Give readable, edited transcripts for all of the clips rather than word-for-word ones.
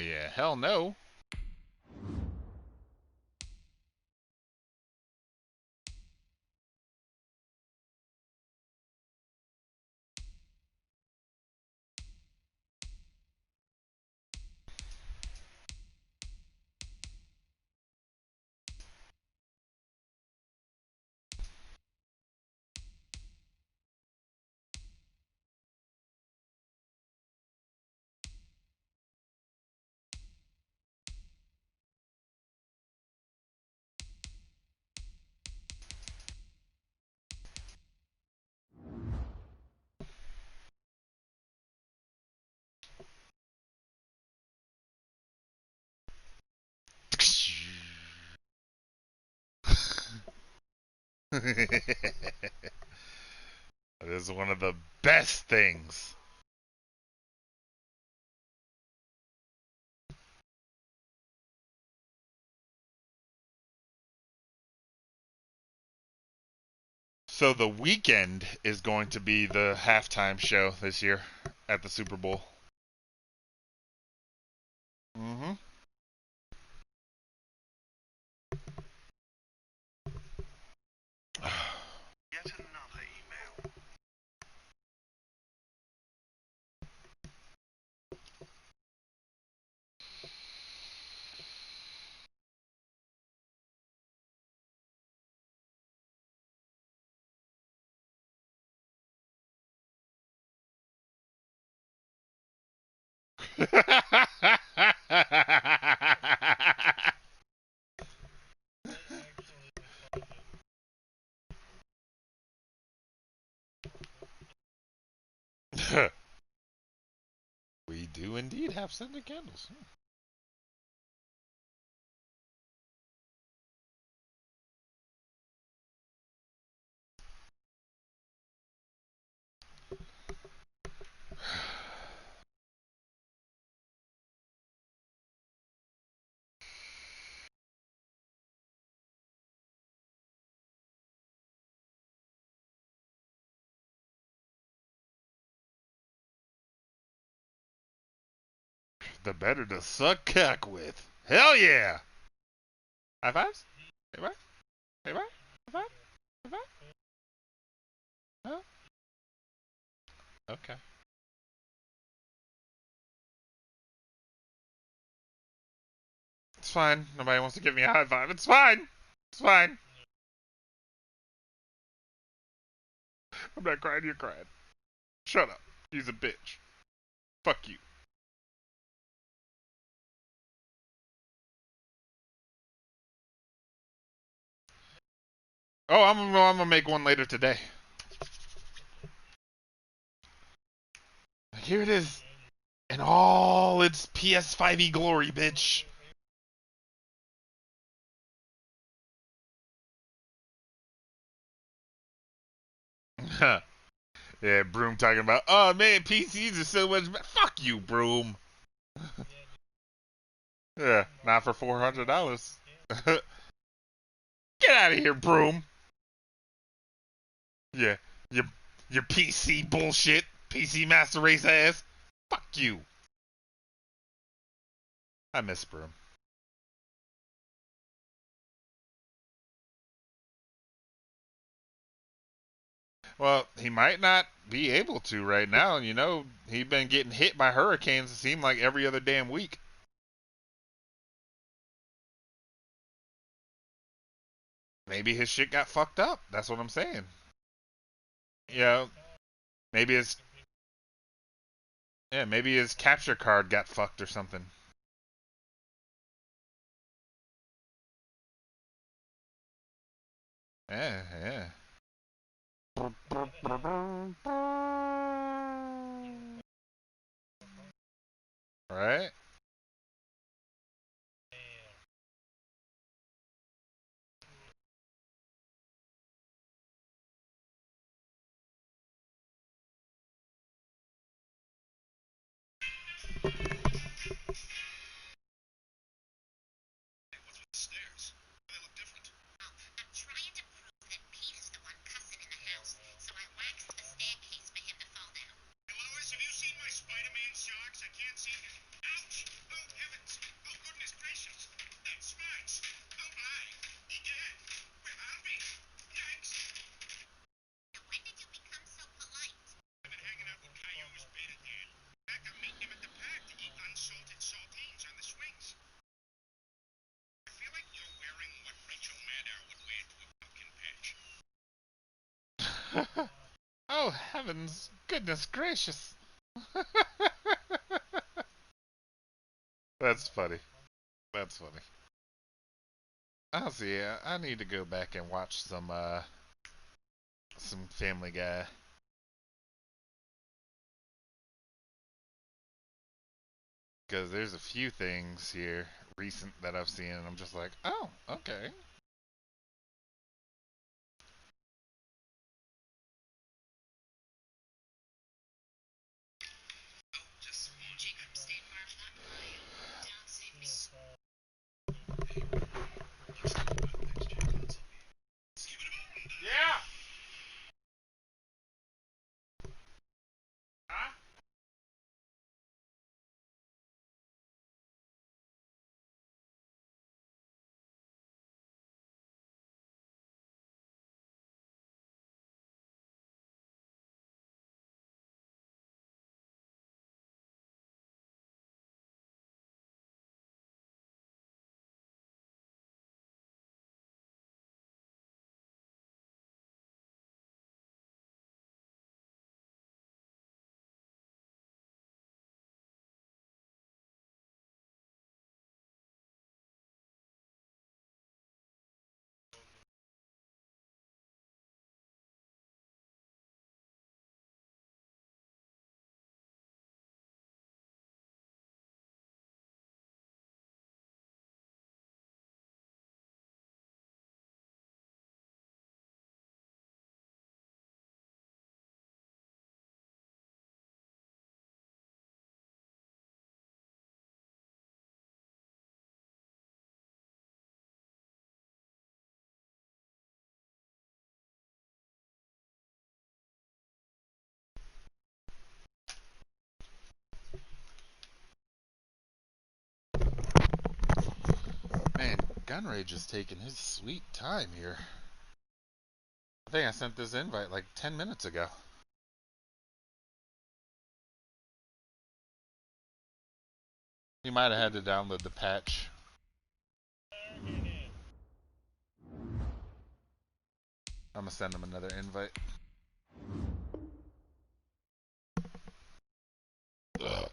yeah. Hell no. That is one of the best things. So the weekend is going to be the halftime show this year at the Super Bowl. Mm-hmm. Yet another email. We do indeed have scented candles. The better to suck cock with. Hell yeah! High fives? Hey, what? Hey, what? High five? High five? Huh? Okay. It's fine. Nobody wants to give me a high five. It's fine. It's fine. I'm not crying. You're crying. Shut up. He's a bitch. Fuck you. Oh, I'm gonna make one later today. Here it is, in all its PS5e glory, bitch. Yeah, Broom talking about, oh man, PCs are so much. Fuck you, Broom. Yeah, not for $400. Get out of here, Broom. Yeah, your your PC bullshit, PC Master Race ass. Fuck you. I miss Broom. Well, he might not be able to right now. You know, he's been getting hit by hurricanes. It seemed like every other damn week. Maybe his shit got fucked up. That's what I'm saying. You know, maybe his maybe his capture card got fucked or something. Yeah, yeah. Right? What's with the stairs? They look different. Oh, I'm trying to prove that Pete is the one cussing in the house, so I waxed a staircase for him to fall down. Hey, Lois, have you seen my Spider-Man suit? Alex, I can't see you. Ouch! Oh, heavens! Oh, goodness gracious! That smarts! Oh, my! Egad! Where are we? Yikes! When did you become so polite? I've been hanging out with Caillou's bait again. In fact, I'm meeting him at the park to eat unsalted saltines on the swings. I feel like you're wearing what Rachel Maddow would wear to a pumpkin patch. Oh, heavens. Goodness gracious. That's funny. That's funny. I'll see. I need to go back and watch some Family Guy. Because there's a few things here recent that I've seen, and I'm just like, oh, okay. Jacob stayed far from that line. Down saved me so Yeah. Huh? Man, Gunrage is taking his sweet time here. I think I sent this invite like 10 minutes ago. He might have had to download the patch. I'm gonna send him another invite. Ugh.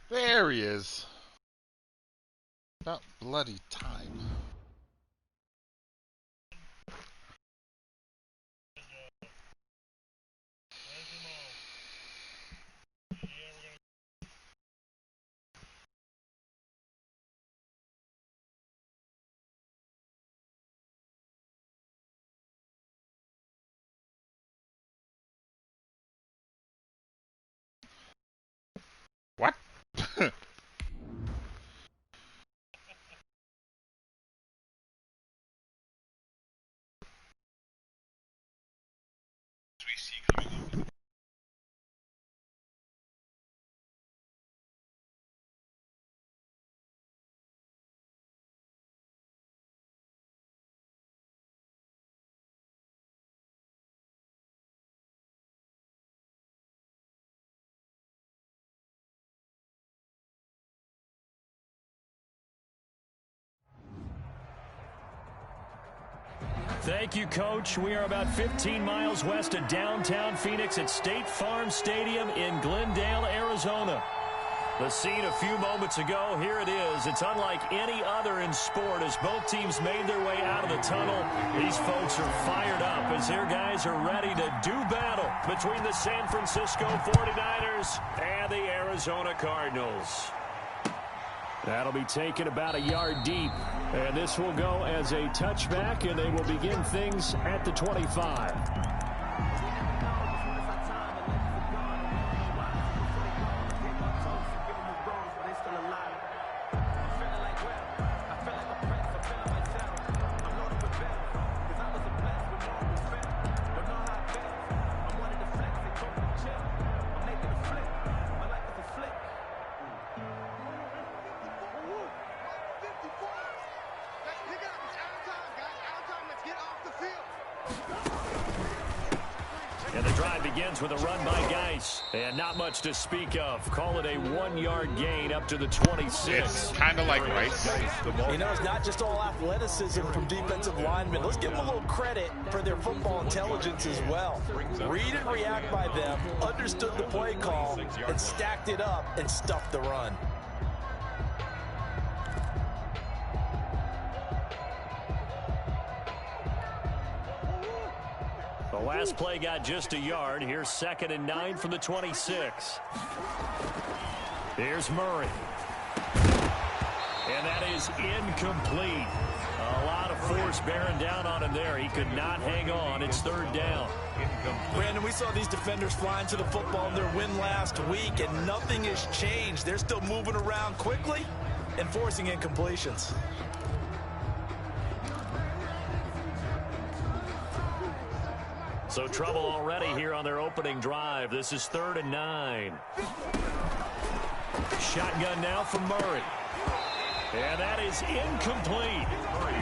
There he is. About bloody time. What? We see coming over. Thank you, Coach. We are about 15 miles west of downtown Phoenix at State Farm Stadium in Glendale, Arizona. The scene a few moments ago, here it is. It's unlike any other in sport as both teams made their way out of the tunnel. These folks are fired up as their guys are ready to do battle between the San Francisco 49ers and the Arizona Cardinals. That'll be taken about a yard deep, and this will go as a touchback, and they will begin things at the 25. And the drive begins with a run by Geis. And not much to speak of. Call it a 1-yard gain up to the 26. It's kind of like Rice. You know, it's not just all athleticism from defensive linemen. Let's give them a little credit for their football intelligence as well. Read and react by them, understood the play call, and stacked it up and stuffed the run. The last play got just a yard. Here's 2nd and 9 from the 26. Here's Murray. And that is incomplete. A lot of force bearing down on him there. He could not hang on. It's 3rd down. Brandon, we saw these defenders flying to the football in their win last week, and nothing has changed. They're still moving around quickly and forcing incompletions. So trouble already here on their opening drive. This is 3rd and 9. Shotgun now from Murray. And that is incomplete.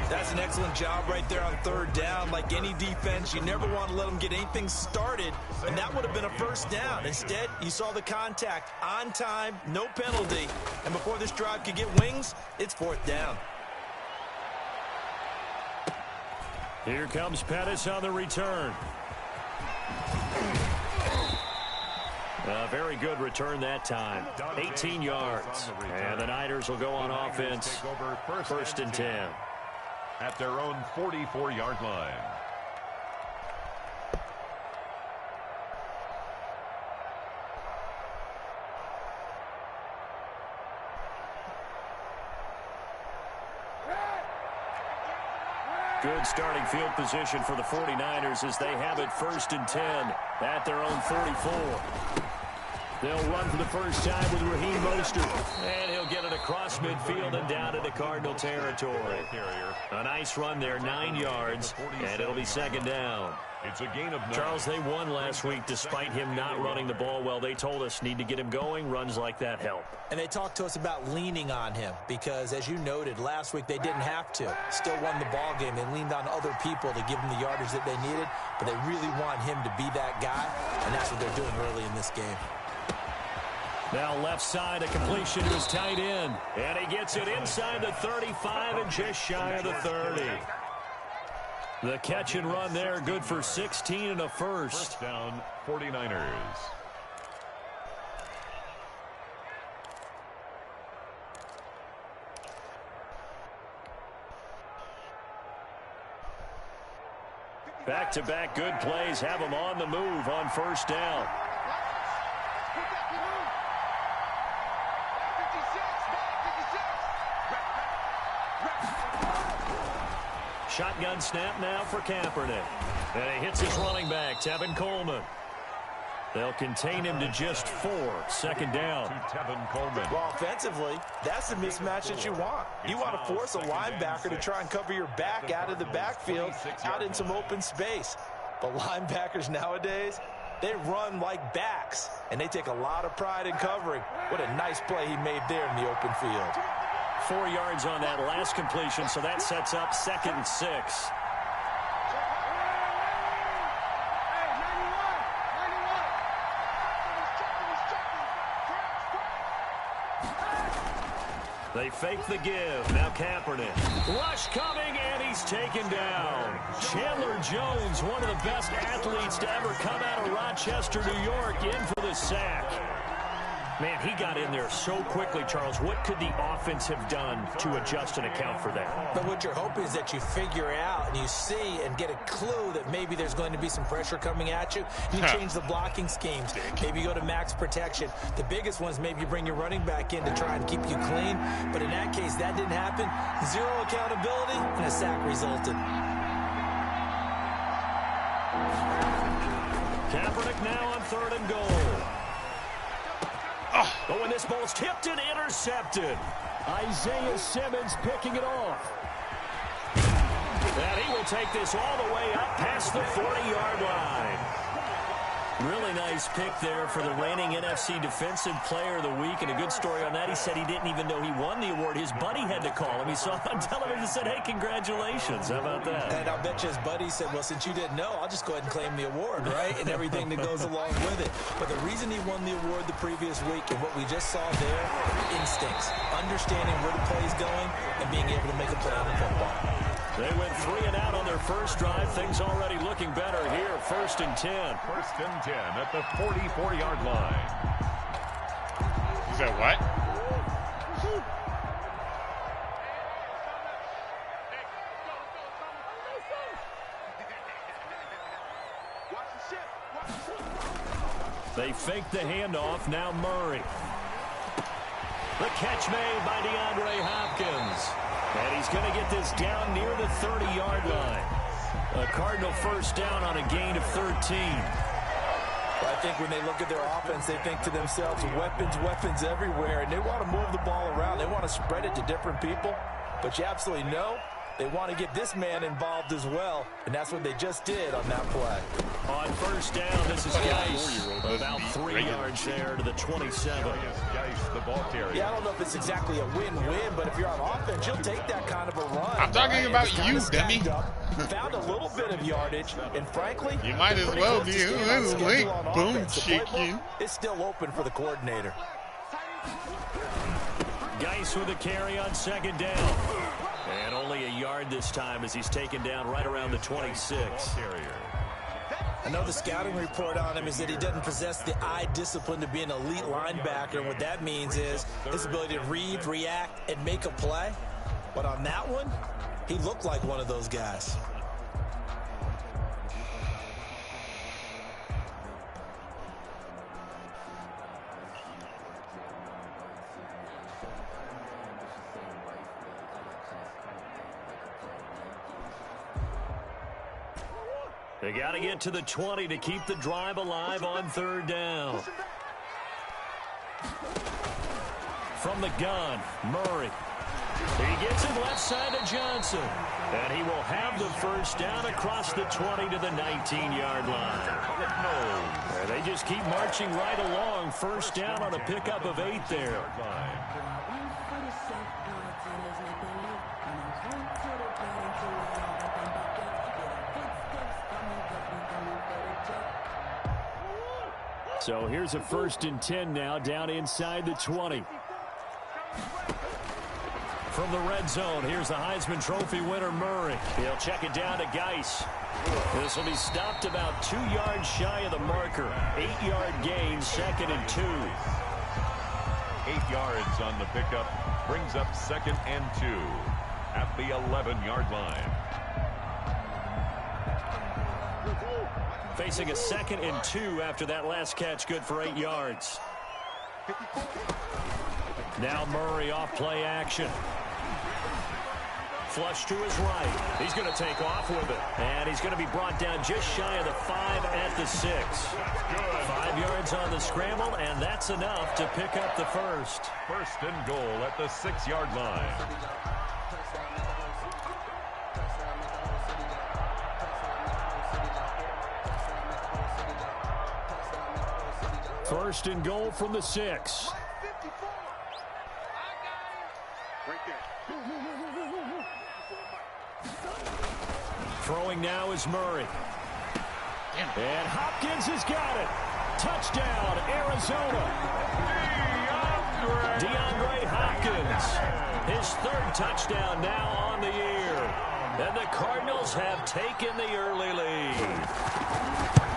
That's an excellent job right there on 3rd down. Like any defense, you never want to let them get anything started, and that would have been a 1st down. Instead, you saw the contact on time, no penalty, and before this drive could get wings, it's 4th down. Here comes Pettis on the return. A very good return that time. 18 yards. And the Niners will go on offense. 1st and 10. At their own 44-yard line. Good starting field position for the 49ers as they have it 1st and 10 at their own 44. They'll run for the first time with Raheem Mostert. And he'll get it across midfield and down into Cardinal territory. A nice run there, 9 yards, and it'll be 2nd down. It's a gain of 9. Charles, they won last week despite him not running the ball well. They told us need to get him going. Runs like that help. And they talked to us about leaning on him because, as you noted, last week they didn't have to. Still won the ball game. They leaned on other people to give them the yardage that they needed, but they really want him to be that guy, and that's what they're doing early in this game. Now left side, a completion to his tight end. And he gets it inside the 35 and just shy of the 30. The catch and run there, good for 16 and a first. 1st down, 49ers. Back-to-back good plays have them on the move on first down. Shotgun snap now for Kaepernick. And he hits his running back, Tevin Coleman. They'll contain him to just 4. Second down. To Tevin Coleman. Well, offensively, that's the mismatch that you want. You want to force a linebacker to try and cover your back out of the backfield, out in some open space. But linebackers nowadays, they run like backs, and they take a lot of pride in covering. What a nice play he made there in the open field. 4 yards on that last completion, so that sets up 2nd and 6. They fake the give. Now Kaepernick. Rush coming, and he's taken down. Chandler Jones, one of the best athletes to ever come out of Rochester, New York, in for the sack. Man, he got in there so quickly, Charles. What could the offense have done to adjust and account for that? But what you're hoping is that you figure out and you see and get a clue that maybe there's going to be some pressure coming at you. And you change the blocking schemes. Maybe you go to max protection. The biggest ones, maybe you bring your running back in to try and keep you clean. But in that case, that didn't happen. 0 accountability, and a sack resulted. Kaepernick now on 3rd and goal. Oh, and this ball's tipped and intercepted. Isaiah Simmons picking it off. And he will take this all the way up past the 40-yard line. Really nice pick there for the reigning NFC Defensive Player of the Week, and a good story on that. He said he didn't even know he won the award. His buddy had to call him. He saw him on television and said, hey, congratulations. How about that? And I'll bet you his buddy said, well, since you didn't know, I'll just go ahead and claim the award, right? And everything that goes along with it. But the reason he won the award the previous week and what we just saw there, instincts, understanding where the play is going and being able to make a play on the football. They went 3 and out on their first drive. Things already looking better here. 1st and 10. 1st and 10 at the 44-yard line. Is that what? They fake the handoff. Now Murray. The catch made by DeAndre Hopkins. And he's going to get this down near the 30-yard line. A Cardinal first down on a gain of 13. Well, I think when they look at their offense, they think to themselves, weapons, weapons everywhere. And they want to move the ball around. They want to spread it to different people. But you absolutely know they want to get this man involved as well. And that's what they just did on that play. On first down, this is Geis. About 3 yards there to the 27. Geis, the ball carrier. Yeah, I don't know if it's exactly a win-win, but if you're on offense, you'll take that kind of a run. I'm talking about you, dummy. Found a little bit of yardage, and frankly, you might as well be a link. Boom, chicken. It's still open for the coordinator. Geis with a carry on 2nd down. And only a yard this time as he's taken down right around the 26. I know the scouting report on him is that he doesn't possess the eye discipline to be an elite linebacker. And what that means is his ability to read, react, and make a play. But on that one, he looked like one of those guys. They got to get to the 20 to keep the drive alive on 3rd down. From the gun, Murray. He gets it left side to Johnson. And he will have the first down across the 20 to the 19-yard line. And they just keep marching right along. First down on a pickup of 8 there. So here's a 1st and 10 now down inside the 20. From the red zone, here's the Heisman Trophy winner, Murray. He'll check it down to Geis. This will be stopped about 2 yards shy of the marker. 8-yard gain, 2nd and 2. 8 yards on the pickup brings up 2nd and 2 at the 11-yard line. Facing a 2nd and 2 after that last catch, good for 8 yards. Now Murray off play action. Flush to his right. He's going to take off with it. And he's going to be brought down just shy of the 5 at the 6. 5 yards on the scramble, and that's enough to pick up the first. First and goal at the 6-yard line. First and goal from the 6. Throwing now is Murray. And Hopkins has got it. Touchdown, Arizona. DeAndre Hopkins. His 3rd touchdown now on the year. And the Cardinals have taken the early lead.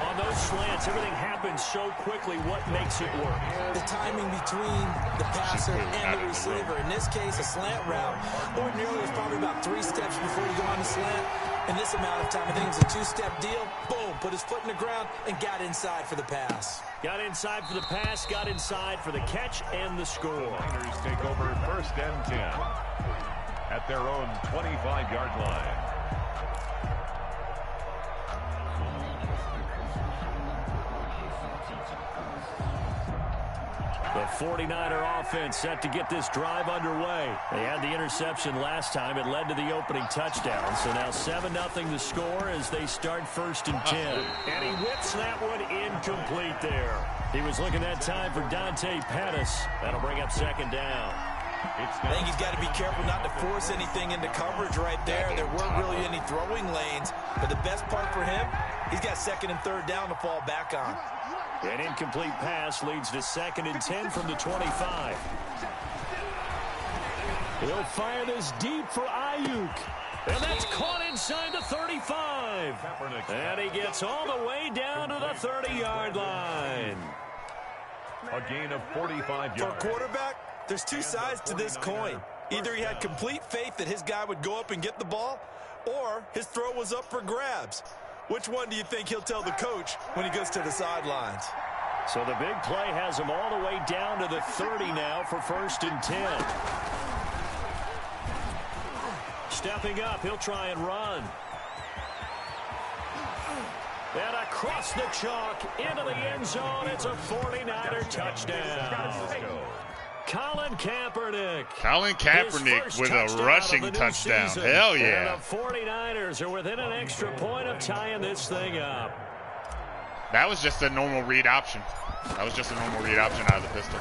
On those slants, everything happens so quickly. What makes it work? The timing between the passer and the receiver. In this case, a slant route. Ordinarily, it's probably about 3 steps before you go on the slant. In this amount of time, I think it was a 2-step deal. Boom, put his foot in the ground and got inside for the pass. Got inside for the pass, got inside for the catch and the score. Niners take over first and 10 at their own 25-yard line. The 49er offense set to get this drive underway. They had the interception last time. It led to the opening touchdown. So now 7-0 the score as they start first and 10. And he whips that one incomplete there. He was looking that time for Dante Pettis. That'll bring up 2nd down. I think he's got to be careful not to force anything into coverage right there. There weren't really any throwing lanes. But the best part for him, he's got 2nd and 3rd down to fall back on. An incomplete pass leads to 2nd and 10 from the 25. He'll fire this deep for Ayuk. And that's caught inside the 35. And he gets all the way down to the 30-yard line. A gain of 45 yards. For a quarterback, there's 2 sides to this coin. Either he had complete faith that his guy would go up and get the ball, or his throw was up for grabs. Which one do you think he'll tell the coach when he goes to the sidelines? So the big play has him all the way down to the 30 now for first and 10. Stepping up, he'll try and run. And across the chalk into the end zone, it's a 49er touchdown. Colin Kaepernick. Colin Kaepernick with a rushing touchdown. Hell yeah. And the 49ers are within an extra point of tying this thing up. That was just a normal read option. That was just a normal read option out of the pistol.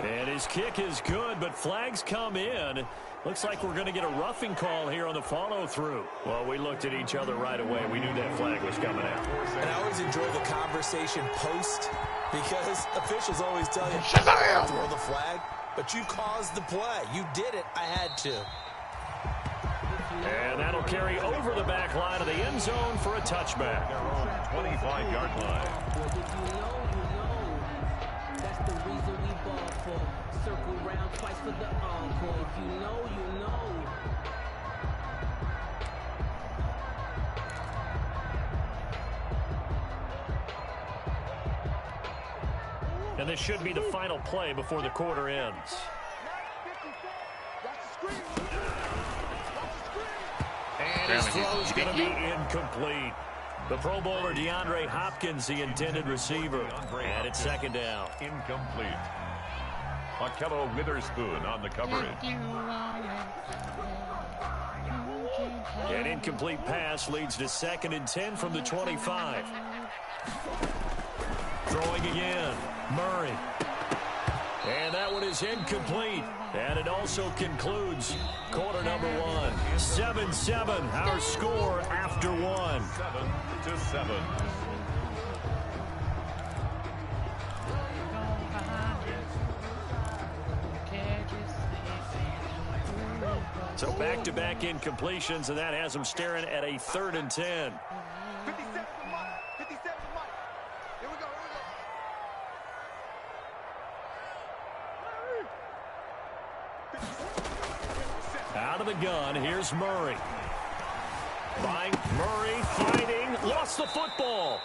And his kick is good, but flags come in. Looks like we're going to get a roughing call here on the follow-through. Well, we looked at each other right away. We knew that flag was coming out. And I always enjoy the conversation post, because officials always tell you, throw the flag, but you caused the play. You did it. I had to. And that'll carry over the back line of the end zone for a touchback. Their own 25-yard line. That's the reason we ball for. Circle round twice for the encore. If you know, you know. And this should be the final play before the quarter ends. And his throw's going to be incomplete. The Pro Bowler DeAndre Hopkins, the intended receiver. And it's 2nd down. Incomplete. Markello Witherspoon on the coverage. An incomplete pass leads to 2nd and 10 from the 25. Throwing again. Murray. And that one is incomplete. And it also concludes quarter number 1. 7-7, our score after 1. 7-7. So back-to-back incompletions, and that has them staring at a 3rd and 10. 57 for Mike. 57 for Mike. Here we go. Out of the gun, here's Murray. By Murray fighting but lost the football.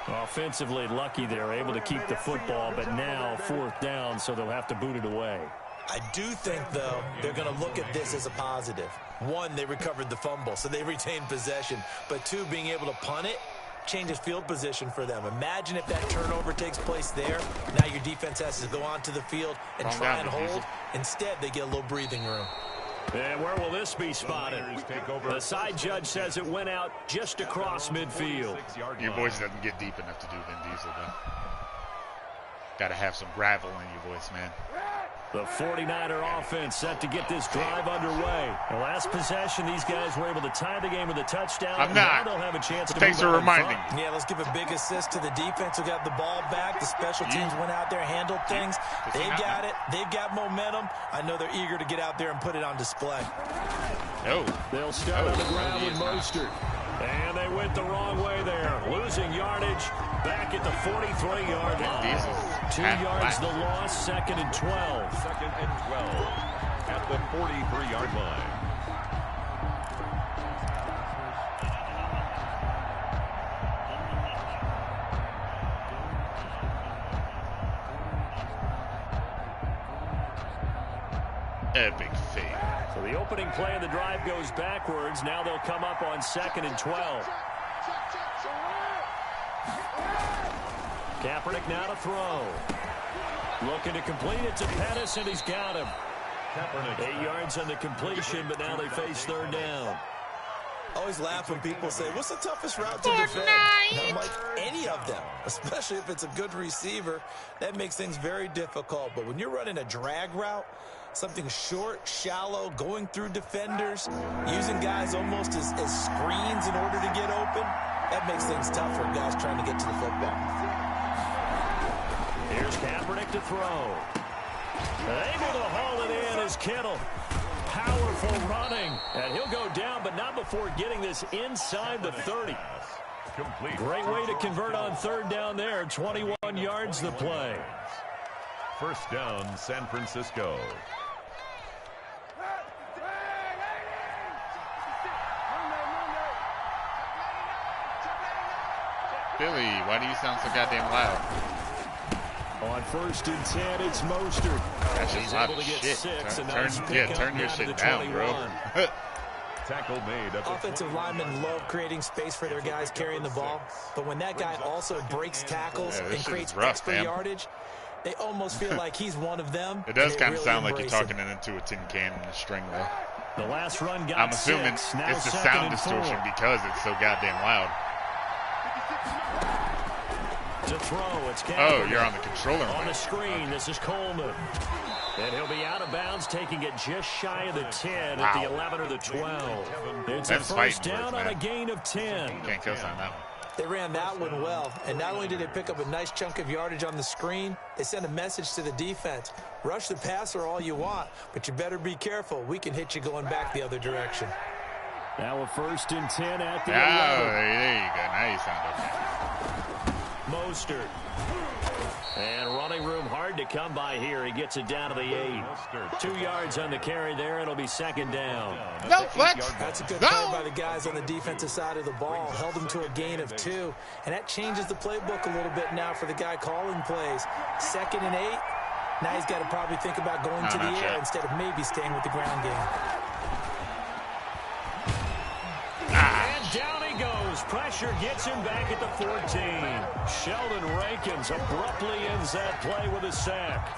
Offensively lucky they're able to keep the football, but now 4th down, so they'll have to boot it away. I do think, though, they're going to look at this as a positive. 1, they recovered the fumble, so they retained possession. But 2, being able to punt it changes field position for them. Imagine if that turnover takes place there. Now your defense has to go onto the field and try and hold. Instead, they get a little breathing room. And where will this be spotted? The side judge says it went out just across midfield. Your voice doesn't get deep enough to do Vin Diesel, though. Got to have some gravel in your voice, man. The 49er offense set to get this drive underway. The last possession, these guys were able to tie the game with a touchdown. I'm not. Now they'll have a chance to Thanks for reminding me. Yeah, let's give a big assist to the defense who got the ball back. The special teams went out there, handled things. They got it. They've got momentum. I know they're eager to get out there and put it on display. No. They'll start on the ground with Mostert. And they went the wrong way there. Losing yardage back at the 43-yard line. 2 yards the loss, 2nd and 12. 2nd and 12 at the 43-yard line. Epic fake. So the opening play of the drive goes backwards. Now they'll come up on 2nd and 12. Kaepernick now to throw. Looking to complete it to Pettis, and he's got him. 8 yards on the completion, but now they face 3rd down. I always laugh when people say, what's the toughest route to defend? And I'm like, any of them, especially if it's a good receiver. That makes things very difficult. But when you're running a drag route, something short, shallow, going through defenders, using guys almost as screens in order to get open, that makes things tough for guys trying to get to the football. Here's Kaepernick to throw. Able to haul it in is Kittle. Powerful running. And he'll go down, but not before getting this inside the 30. Complete. Great way to convert on 3rd down there. 21 yards the play. 1st down, San Francisco. Billy, why do you sound so goddamn loud? On 1st and 10, it's Mostert. That's just He's loud able to as get shit. 6, and Turn your shit down, bro. Tackle made. Offensive linemen love creating space for their guys carrying the ball, but when that guy also breaks tackles and creates extra yardage, they almost feel like he's one of them. It does kind of sound like you're talking it into a tin can in a string, though. The last run got I'm assuming it's the sound distortion because it's so goddamn loud. To throw, it's Kaepernick. Oh, you're on the controller. On the screen, this is Coleman. And he'll be out of bounds, taking it just shy of the 10 at the 11 or the 12. It's a 1st down on a gain of 10. Can't kill on that one. They ran that one well, and not only did they pick up a nice chunk of yardage on the screen, they sent a message to the defense. Rush the passer all you want, but you better be careful. We can hit you going back the other direction. Now a 1st and 10 at the 11. There you go. Now you sound okay. Mostert. And running room hard to come by here. He gets it down to the 8. 2 yards on the carry there. It'll be 2nd down. No flex. That's a good play by the guys on the defensive side of the ball. Held him to a gain of 2. And that changes the playbook a little bit now for the guy calling plays. 2nd and 8. Now he's got to probably think about going to the air instead of maybe staying with the ground game. And down he goes. Pressure gets him back at the 14. Sheldon Rankins abruptly ends that play with a sack.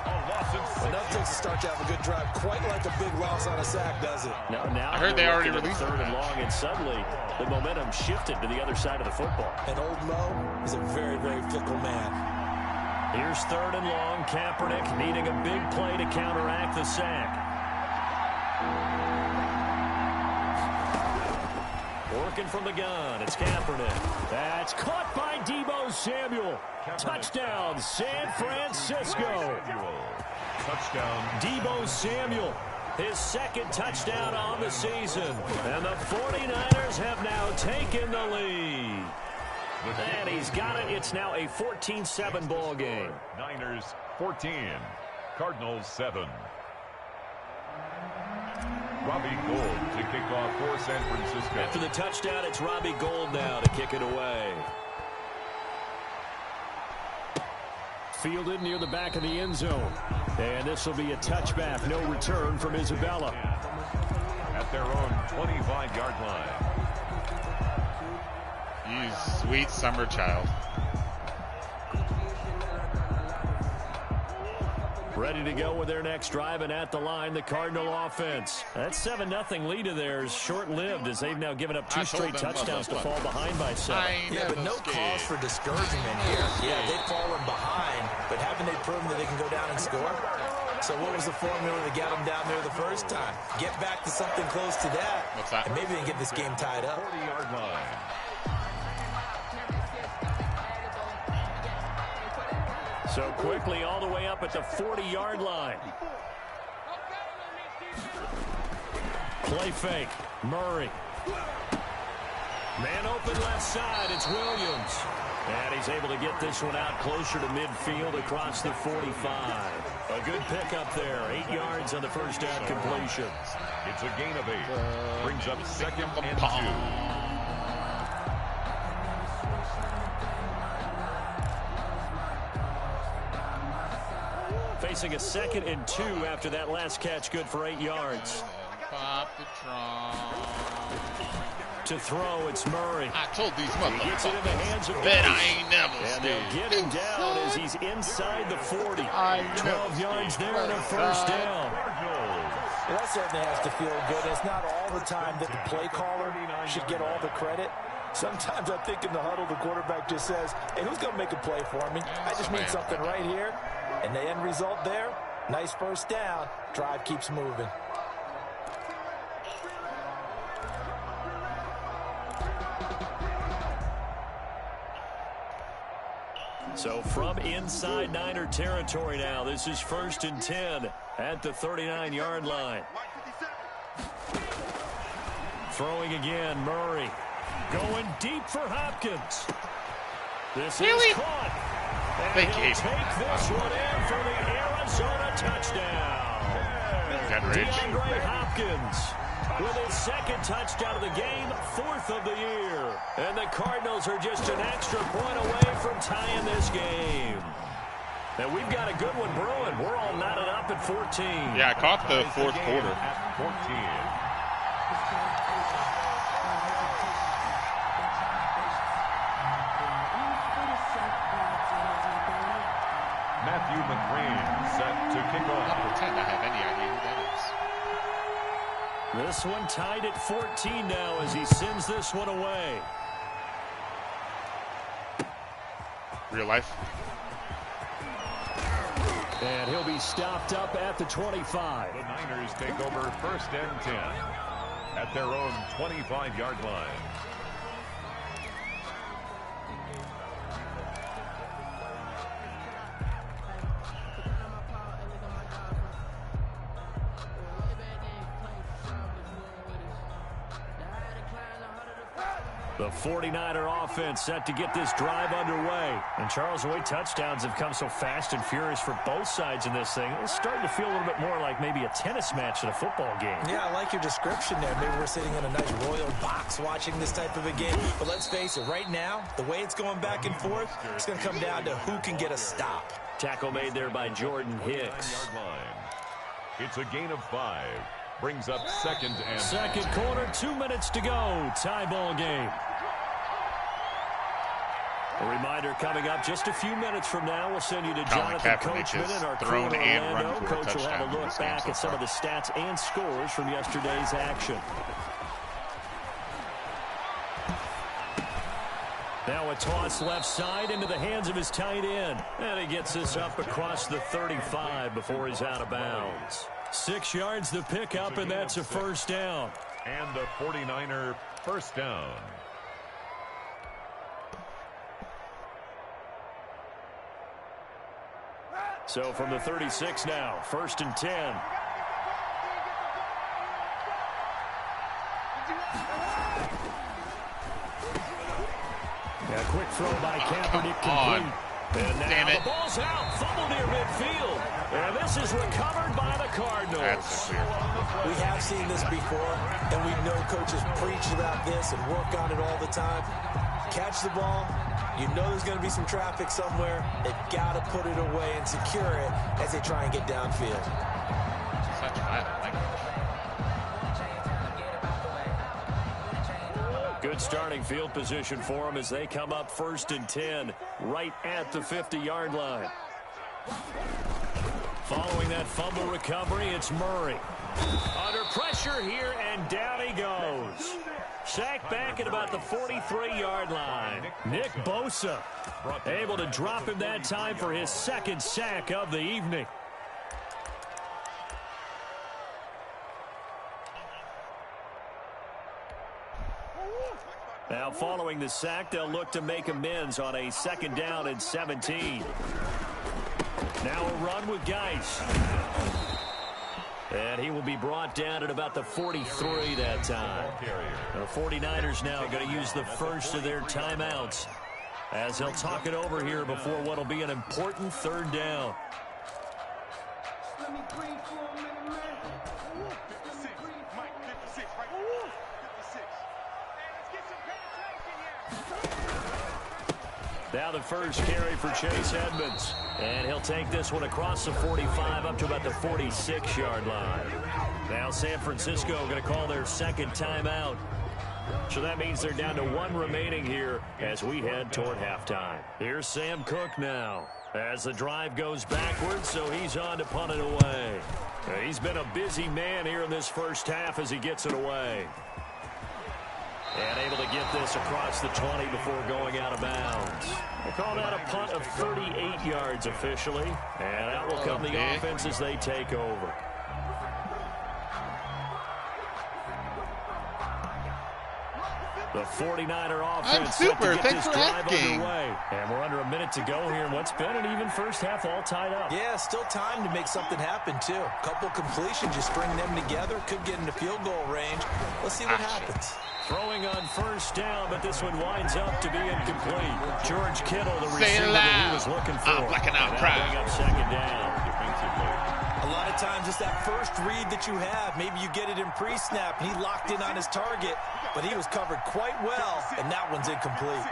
Enough takes to start to have a good drive. Quite like a big loss on a sack, does it? Now I heard they already released 3rd and long, and suddenly the momentum shifted to the other side of the football. And old Mo is a very, very fickle man. Here's 3rd and long. Kaepernick needing a big play to counteract the sack. Working from the gun, it's Kaepernick. That's caught by Deebo Samuel. Touchdown, San Francisco. Touchdown. Deebo Samuel, his 2nd touchdown on the season. And the 49ers have now taken the lead. And he's got it. It's now a 14-7 ball game. Niners 14, Cardinals 7. Robbie Gould to kick off for San Francisco. After the touchdown, it's Robbie Gould now to kick it away. Fielded near the back of the end zone. And this will be a touchback. No return from Isabella. At their own 25-yard line. You sweet summer child. Ready to go with their next drive, and at the line, the Cardinal offense. That 7-0 lead of theirs short-lived as they've now given up 2 straight touchdowns to fall behind by 7. Yeah, but no cause for discouragement here. Yeah, they've fallen behind, but haven't they proven that they can go down and score? So what was the formula to get them down there the first time? Get back to something close to that. What's that? And maybe they can get this game tied up. 40-yard line. So quickly all the way up at the 40-yard line. Play fake. Murray. Man open left side. It's Williams. And he's able to get this one out closer to midfield across the 45. A good pickup there. 8 yards on the first down completion. It's a gain of 8. Brings up 2nd and 2. Facing a 2nd and 2 after that last catch, good for 8 yards. Pop the trunk. To throw, it's Murray. I told these He gets it in the hands of Bet Bates. I ain't never And stayed. they'll get him down as he's inside the 40. 12 yards there and a first down. Well, that certainly has to feel good. It's not all the time that the play caller should get all the credit. Sometimes I think in the huddle, the quarterback just says, hey, who's going to make a play for me? I just need something right here. And the end result there, nice first down. Drive keeps moving. So from inside Niner territory now, this is 1st and 10 at the 39-yard line. Throwing again, Murray. Going deep for Hopkins. This is caught. And he'll take this one in for the Arizona touchdown. DeAndre Hopkins with his 2nd touchdown of the game, 4th of the year. And the Cardinals are just an extra point away from tying this game. And we've got a good one brewing. We're all knotted up at 14. Yeah, I caught the 4th quarter. At 14. Matthew McRae set to kick off. I'll pretend I have any idea who that is. This one tied at 14 now as he sends this one away. Real life. And he'll be stopped up at the 25. The Niners take over 1st and 10 at their own 25-yard line. The 49er offense set to get this drive underway. And Charles, the way touchdowns have come so fast and furious for both sides in this thing, it's starting to feel a little bit more like maybe a tennis match than a football game. Yeah, I like your description there. Maybe we're sitting in a nice royal box watching this type of a game. But let's face it, right now, the way it's going back and forth, it's going to come down to who can get a stop. Tackle made there by Jordan Hicks. It's a gain of 5. Brings up 2nd and... Second quarter, 2 minutes to go. Tie ball game. A reminder coming up just a few minutes from now. We'll send you to Jonathan Coachman and our crew in Orlando. Coach will have a look back at some of the stats and scores from yesterday's action. Now a toss left side into the hands of his tight end. And he gets this up across the 35 before he's out of bounds. 6 yards the pickup, and that's a first down. And the 49er first down. So from the 36 now, 1st and 10. Yeah, quick throw by Kaepernick complete. And now Damn it. the ball's out. Fumble near midfield. And this is recovered by the Cardinals. That's clear. We have seen this before, and we know coaches preach about this and work on it all the time. Catch the ball. You know there's going to be some traffic somewhere. They've got to put it away and secure it as they try and get downfield. Such violent language. Good starting field position for them as they come up 1st and 10 right at the 50-yard line. Following that fumble recovery, it's Murray. Under pressure here, and down he goes. Sacked back at about the 43-yard line. Nick Bosa able to drop him that time for his 2nd sack of the evening. Now following the sack, they'll look to make amends on a 2nd down and 17. Now a run with Geis. And he will be brought down at about the 43 that time. The 49ers now going to use the first of their timeouts as they'll talk it over here before what will be an important 3rd down. Now the first carry for Chase Edmonds. And he'll take this one across the 45 up to about the 46-yard line. Now San Francisco going to call their 2nd timeout. So that means they're down to 1 remaining here as we head toward halftime. Here's Sam Cook now as the drive goes backwards, so he's on to punt it away. He's been a busy man here in this first half as he gets it away. And able to get this across the 20 before going out of bounds. They call that a punt of 38 yards officially. And out will come the offense as they take over. The 49er offense set to get this drive underway. And we're under a minute to go here in what's been an even first half, all tied up. Yeah, still time to make something happen, too. A couple completions, just bring them together. Could get into field goal range. Let's see what happens. Throwing on 1st down, but this one winds up to be incomplete. George Kittle, the receiver that he was looking for. I'm blacking out proud. Bring up 2nd down. A lot of times it's that first read that you have. Maybe you get it in pre-snap, and he locked in on his target, but he was covered quite well, and that one's incomplete.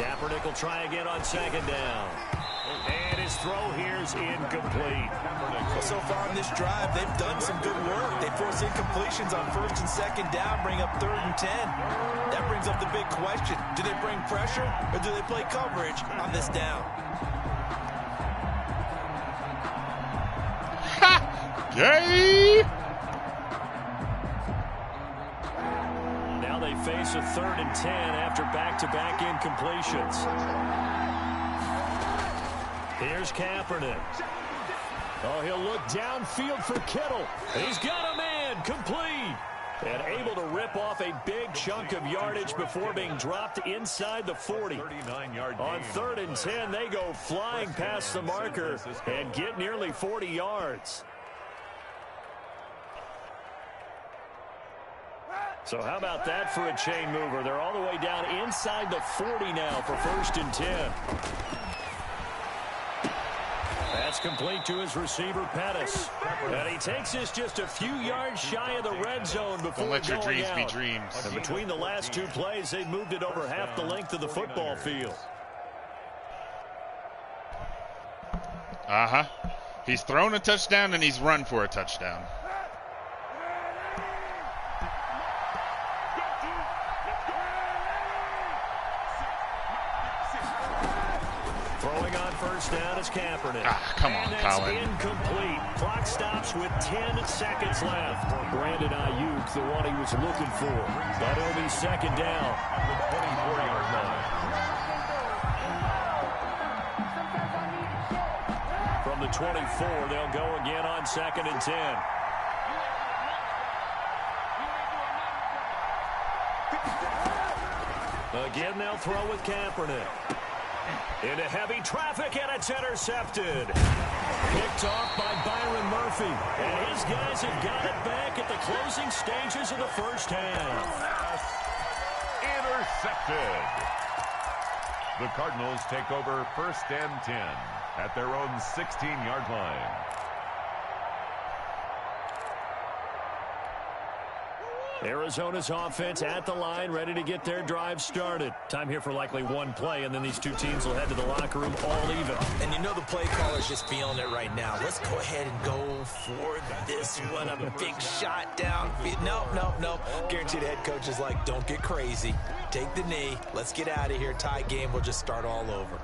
Kaepernick will try again on 2nd down. And his throw here is incomplete. Well, so far in this drive, they've done some good work. They force incompletions on 1st and 2nd down, bring up 3rd and 10. That brings up the big question. Do they bring pressure, or do they play coverage on this down? Yay! Now they face a 3rd and 10 after back-to-back incompletions. Here's Kaepernick. Oh, he'll look downfield for Kittle. He's got a man, complete. And able to rip off a big chunk of yardage before being dropped inside the 40. On 3rd and 10, they go flying past the marker and get nearly 40 yards. So how about that for a chain mover? They're all the way down inside the 40 now for 1st and 10. That's complete to his receiver, Pettis. And he takes this just a few yards shy of the red zone before Don't let your dreams out. be dreams. And between the last 2 plays, they've moved it over half the length of the football field. Uh-huh. He's thrown a touchdown and he's run for a touchdown. Throwing on 1st down is Kaepernick. Come on, and that's Colin. Incomplete. Clock stops with 10 seconds left. Brandon Ayuk, the one he was looking for. But it'll be 2nd down. The 24-yard line. From the 24, they'll go again on 2nd and 10. Again, they'll throw with Kaepernick. Into heavy traffic, and it's intercepted. Picked off by Byron Murphy. And his guys have got it back at the closing stages of the first half. Intercepted. The Cardinals take over 1st and 10 at their own 16-yard line. Arizona's offense at the line, ready to get their drive started. Time here for likely one play, and then these two teams will head to the locker room all even. And you know the play caller's just feeling it right now. Let's go ahead and go for this one. A big shot down. Nope. Guaranteed head coach is like, don't get crazy. Take the knee. Let's get out of here. Tie game. We'll just start all over.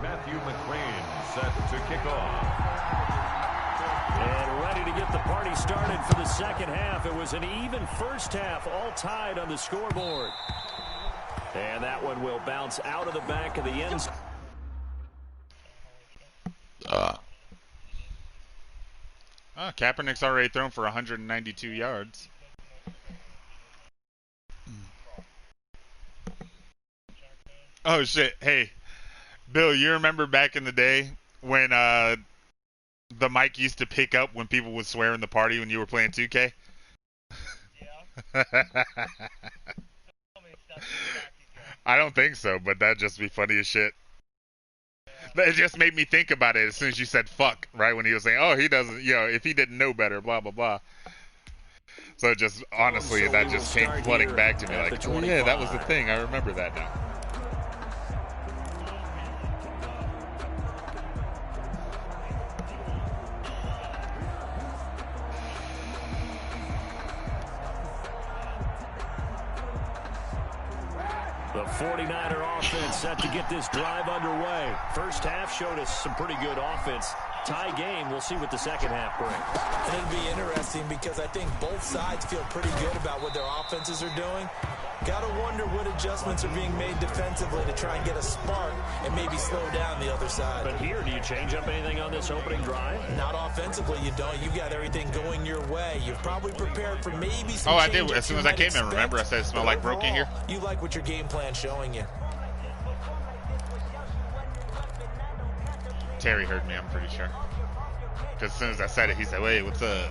Matthew McCrane set to kick off. And ready to get the party started for the second half. It was an even first half, all tied on the scoreboard. And that one will bounce out of the back of the end zone. Kaepernick's already thrown for 192 yards. Oh, shit. Hey, Bill, you remember back in the day when the mic used to pick up when people would swear in the party when you were playing 2K? Yeah. I don't think so, but that'd just be funny as shit. It just made me think about it as soon as you said fuck, right? When he was saying, oh, he doesn't, if he didn't know better, blah, blah, blah. So just, honestly, that just came flooding back to me like, oh, yeah, that was the thing. I remember that now. The 49er offense set to get this drive underway. First half showed us some pretty good offense. Tie game, we'll see what the second half brings. And it'll be interesting because I think both sides feel pretty good about what their offenses are doing. Gotta wonder what adjustments are being made defensively to try and get a spark and maybe slow down the other side. But here, do you change up anything on this opening drive? Not offensively, you don't. You've got everything going your way. You've probably prepared for maybe some I did. As soon as I came in, remember I said it smelled like broke in here? You like what your game plan's showing you. Terry heard me, I'm pretty sure. Because as soon as I said it, he said, wait, what's up?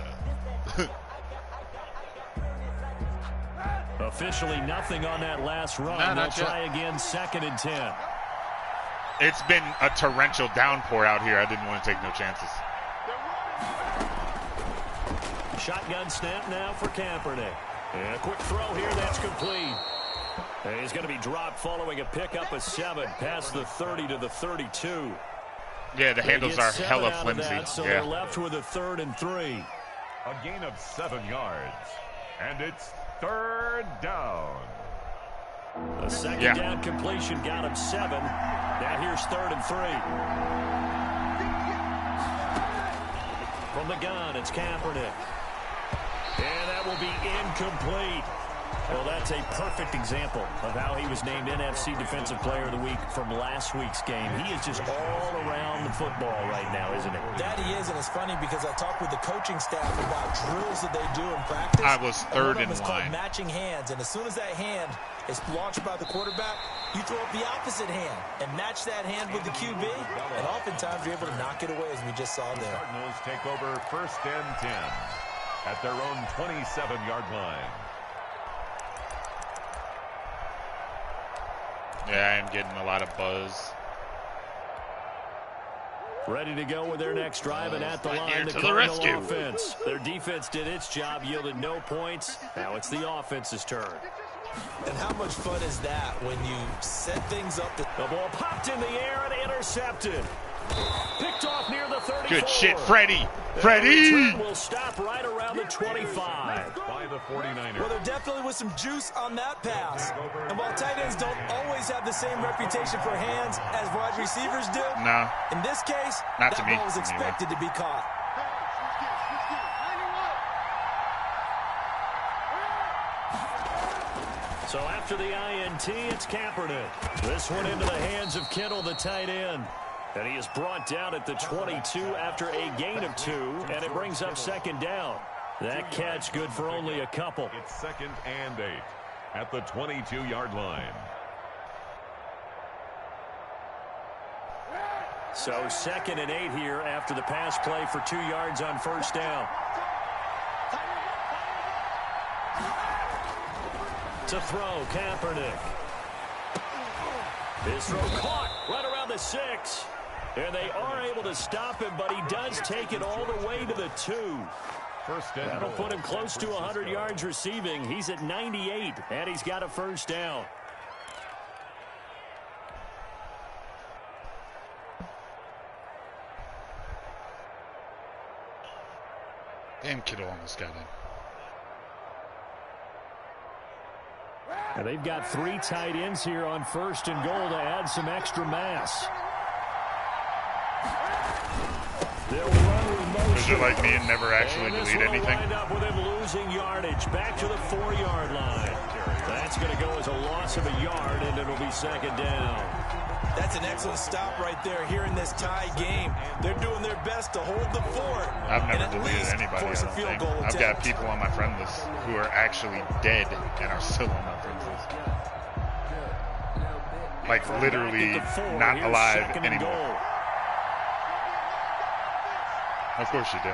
Officially nothing on that last run. No, They'll try again, 2nd and 10. It's been a torrential downpour out here. I didn't want to take no chances. Shotgun snap now for Kaepernick. And a quick throw here, that's complete. And he's going to be dropped following a pickup of 7 past the 30 to the 32. Yeah, the handles are hella flimsy. So they're left with a 3rd and 3. A gain of 7 yards. And it's 3rd down. A second down completion got him 7. Now here's 3rd and 3. From the gun, it's Kaepernick. And that will be incomplete. Well, that's a perfect example of how he was named NFC Defensive Player of the Week from last week's game. He is just all around the football right now, isn't he? That he is, and it's funny because I talked with the coaching staff about drills that they do in practice. I was 3rd in line. It's called matching hands, and as soon as that hand is launched by the quarterback, you throw up the opposite hand and match that hand with the QB, and oftentimes you're able to knock it away, as we just saw there. Cardinals take over 1st and 10 at their own 27-yard line. Yeah, I am getting a lot of buzz. Ready to go with their next drive, and at the line, the Cardinal offense. Their defense did its job, yielded no points. Now it's the offense's turn. And how much fun is that when you set things up? The ball popped in the air and intercepted. Picked off near the 34. Good shit, Freddie. Freddie! Will stop right around the 25. By the 49ers. Well, there definitely was some juice on that pass. And while tight ends don't always have the same reputation for hands as wide receivers do, no. In this case, Not that to me, ball was expected to be caught. So after the INT, it's Kaepernick. This one into the hands of Kittle, the tight end. And he is brought down at the 22 after a gain of 2, and it brings up 2nd down. That catch good for only a couple. It's 2nd and 8 at the 22-yard line. So 2nd and 8 here after the pass play for 2 yards on 1st down. To throw, Kaepernick. His throw caught right around the 6. And they are able to stop him, but he does take it all the way to the 2. That'll put him close to 100 yards receiving. He's at 98, and he's got a first down. Damn, Kittle almost got in. And they've got 3 tight ends here on 1st and goal to add some extra mass. They'll run with motion. Because you're like me and never actually delete anything. Wind up with him losing yardage back to the 4-yard line. That's going to go as a loss of a yard, and it'll be 2nd down. That's an excellent stop right there here in this tie game. They're doing their best to hold the fort. I've never deleted anybody, I don't think. I've got people on my friend list who are actually dead and are still on my friend list. Like, literally not alive anymore. Of course you do.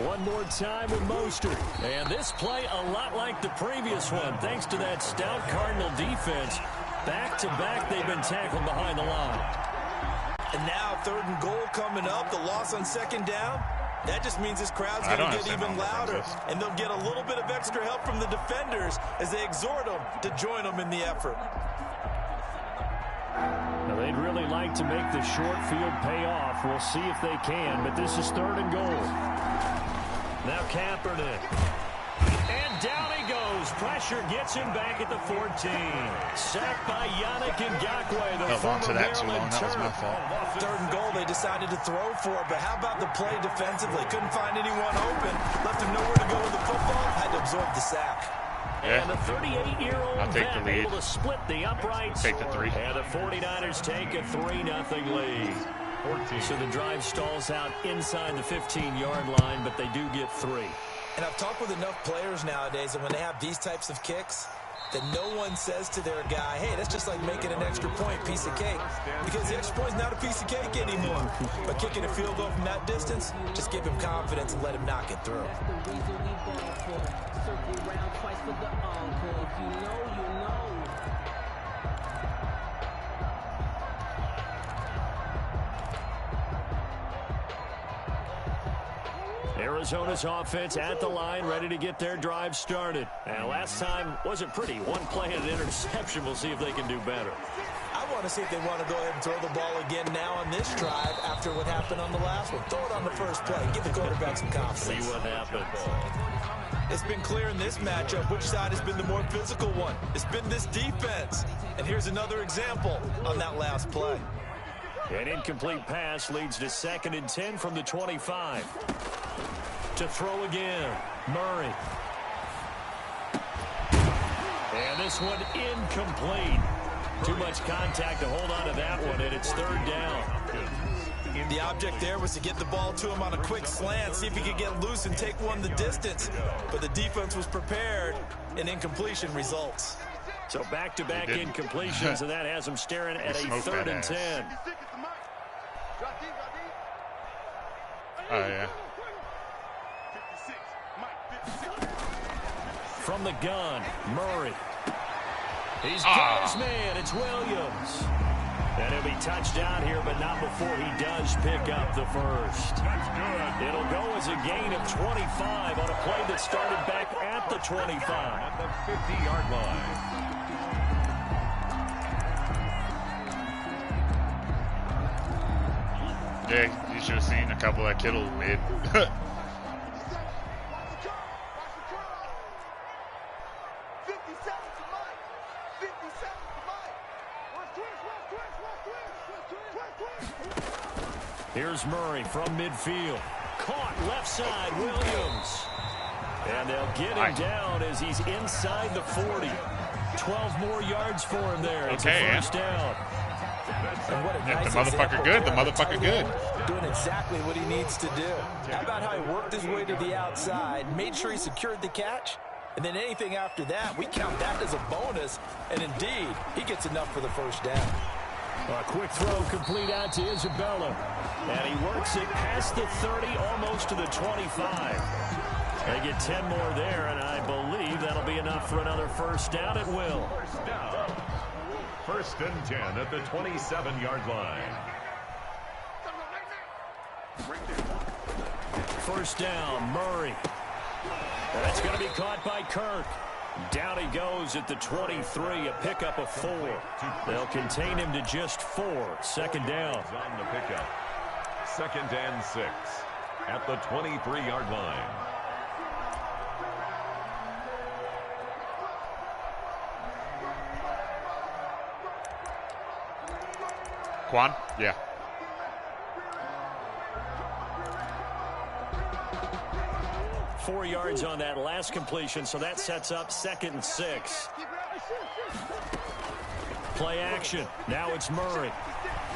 One more time with Mostert. And this play a lot like the previous one, thanks to that stout Cardinal defense. Back-to-back, they've been tackled behind the line. And now 3rd and goal coming up. The loss on 2nd down. That just means this crowd's going to get even louder. And they'll get a little bit of extra help from the defenders as they exhort them to join them in the effort. Now, they'd really like to make the short field pay off. We'll see if they can, but this is 3rd and goal. Now Kaepernick. And down he goes. Pressure gets him back at the 14. Sacked by Yannick Ngakoue, the held on to former that too long. Maryland That was my Terp. fault. 3rd and goal, they decided to throw for it. But how about the play defensively? Couldn't find anyone open. Left him nowhere to go with the football. Had to absorb the sack. Yeah. And the 38-year-old I'll take the vet lead. able to split the uprights. Take the 3. And the 49ers take a 3-0 lead. So the drive stalls out inside the 15-yard line, but they do get 3. And I've talked with enough players nowadays that when they have these types of kicks, that no one says to their guy, hey, that's just like making an extra point, piece of cake. Because the extra point's not a piece of cake anymore. But kicking a field goal from that distance, just give him confidence and let him knock it through. Circle round twice for the encore. If you know, you know. Arizona's offense at the line, ready to get their drive started. And last time wasn't pretty. One play and an interception. We'll see if they can do better. I want to see if they want to go ahead and throw the ball again now on this drive after what happened on the last one. Throw it on the first play. Give the quarterback some confidence. See what happens. It's been clear in this matchup which side has been the more physical one. It's been this defense. And here's another example on that last play. An incomplete pass leads to 2nd and 10 from the 25. To throw again, Murray. And this one incomplete. Too much contact to hold on to that one, and it's 3rd down. The object there was to get the ball to him on a quick slant, see if he could get loose and take one the distance. But the defense was prepared, and incompletion results. So back-to-back incompletions, and that has him staring at a 3rd and 10. Oh, yeah. From the gun, Murray. He's got his man. It's Williams. And he'll be touched down here, but not before he does pick up the first. It'll go as a gain of 25 on a play that started back at the 25. At the 50-yard line. Yeah, you should have seen a couple that Kittle made. Here's Murray from midfield. Caught left side, Williams. And they'll get him down as he's inside the 40. 12 more yards for him there. It's a first down. And what a nice the motherfucker good. The motherfucker good. Doing exactly what he needs to do. How about how he worked his way to the outside, made sure he secured the catch, and then anything after that, we count that as a bonus. And indeed, he gets enough for the first down. A quick throw complete out to Isabella. And he works it past the 30, almost to the 25. They get 10 more there, and I believe that'll be enough for another first down at will. First down. First and 10 at the 27-yard line. First down, Murray. That's going to be caught by Kirk. Down he goes at the 23, a pickup of 4. They'll contain him to just 4. Second down. On the pickup. Second and 6 at the 23-yard line. Quan? Yeah. Four yards on that last completion, so that sets up 2nd and 6. Play action. Now it's Murray.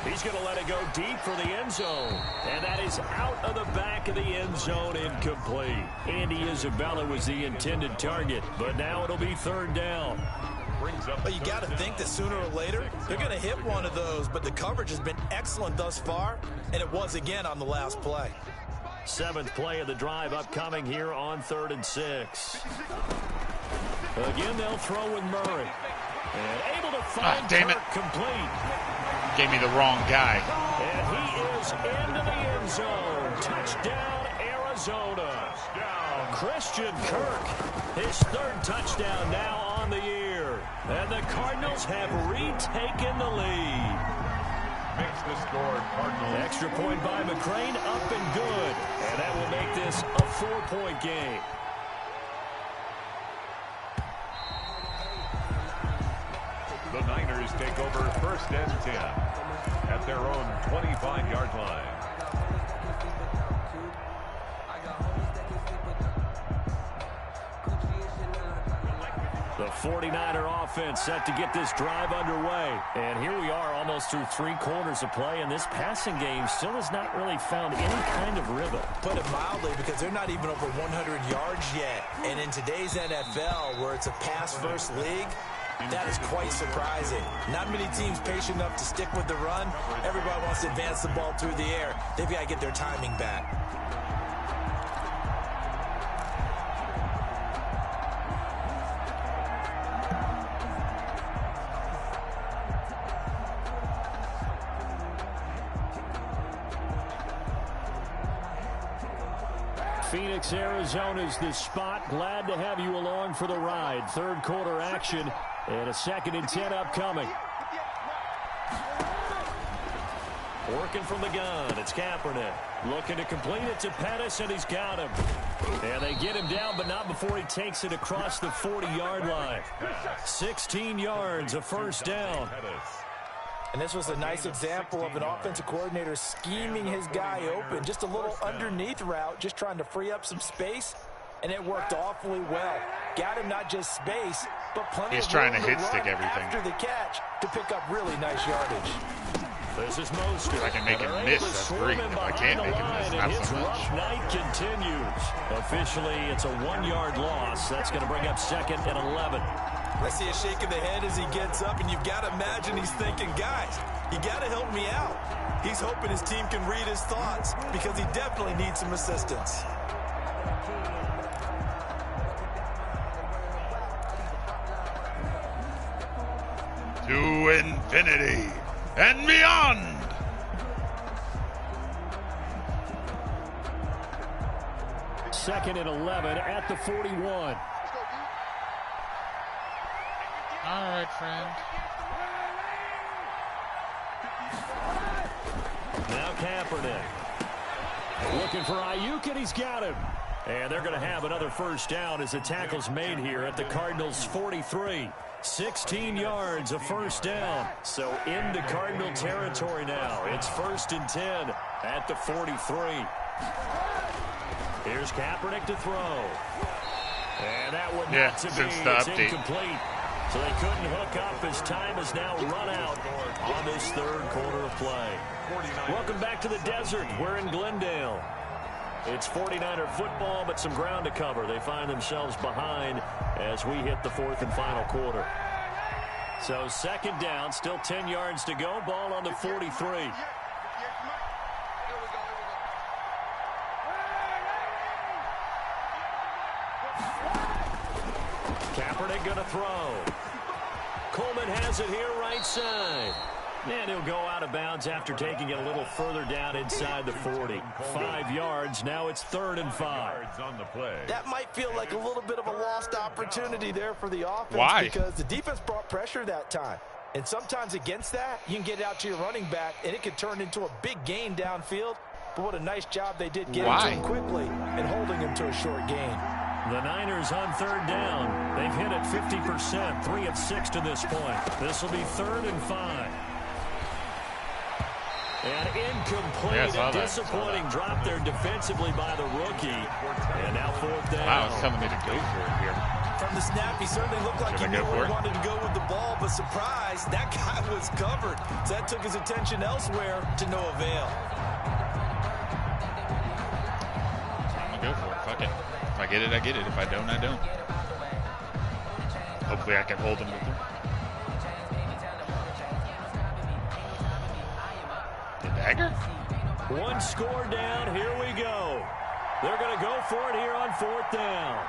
He's going to let it go deep for the end zone. And that is out of the back of the end zone, incomplete. Andy Isabella was the intended target, but now it'll be 3rd down. But you got to think that sooner or later, they're going to hit one of those, but the coverage has been excellent thus far, and it was again on the last play. 7th play of the drive upcoming here on 3rd and 6. Again, they'll throw with Murray. And able to find damn it. complete. Gave me the wrong guy. And he is into the end zone. Touchdown, Arizona. Christian Kirk, his 3rd touchdown now on the year. And the Cardinals have retaken the lead. Makes the score Cardinals. Extra point by McCrane, up and good. And that will make this a 4-point game. The Niners take over 1st and 10 at their own 25-yard line. The 49er offense set to get this drive underway. And here we are almost through 3 quarters of play, and this passing game still has not really found any kind of rhythm. Put it mildly, because they're not even over 100 yards yet. And in today's NFL, where it's a pass-first league, that is quite surprising. Not many teams patient enough to stick with the run. Everybody wants to advance the ball through the air. They've got to get their timing back. Phoenix, Arizona's the spot. Glad to have you along for the ride. 3rd quarter action and a 2nd and 10 upcoming. Working from the gun, it's Kaepernick. Looking to complete it to Pettis, and he's got him. And they get him down, but not before he takes it across the 40-yard line. 16 yards, a first down. And this was a nice example of an offensive coordinator scheming his guy open. Just a little underneath route, just trying to free up some space, and it worked awfully well. Got him not just space, but plenty He's of trying room to hit run stick everything after the catch to pick up really nice yardage. This is Mostert. If I can make him miss, that's great. If I can't make him miss, not so much. Rough night continues. Officially, it's a 1-yard loss. That's going to bring up 2nd and 11. I see a shake of the head as he gets up, and you've got to imagine he's thinking, guys, you got to help me out. He's hoping his team can read his thoughts because he definitely needs some assistance. To infinity and beyond. Second and 11 at the 41. All right, friend. Now Kaepernick. Looking for Ayuk, and he's got him. And they're going to have another first down as the tackle's made here at the Cardinals' 43. 16 yards, a first down. So into Cardinal territory now. It's 1st and 10 at the 43. Here's Kaepernick to throw. And that one not to be. It's incomplete. So they couldn't hook up as time is now run out on this 3rd quarter of play. Welcome back to the desert. We're in Glendale. It's 49er football, but some ground to cover. They find themselves behind as we hit the 4th and final quarter. So 2nd down, still 10 yards to go. Ball on the 43. Murray going to throw. Coleman has it here right side. And he'll go out of bounds after taking it a little further down inside the 40. 5 yards. Now it's 3rd and 5. On the play. That might feel like a little bit of a lost opportunity there for the offense. Why? Because the defense brought pressure that time. And sometimes against that, you can get it out to your running back, and it can turn into a big gain downfield. But what a nice job they did getting to him quickly and holding him to a short gain. The Niners on 3rd down. They've hit it 50%, 3 of 6 to this point. This will be 3rd and 5. An incomplete and disappointing drop there defensively by the rookie. And now 4th down. Wow, it's telling me to go for it here. From the snap, he certainly looked like he knew where he wanted to go with the ball, but surprise, that guy was covered. So that took his attention elsewhere to no avail. I'm going to go for it. Fuck it. If I get it, I get it. If I don't, I don't. Hopefully I can hold him with it. The dagger? 1 score down. Here we go. They're going to go for it here on 4th down.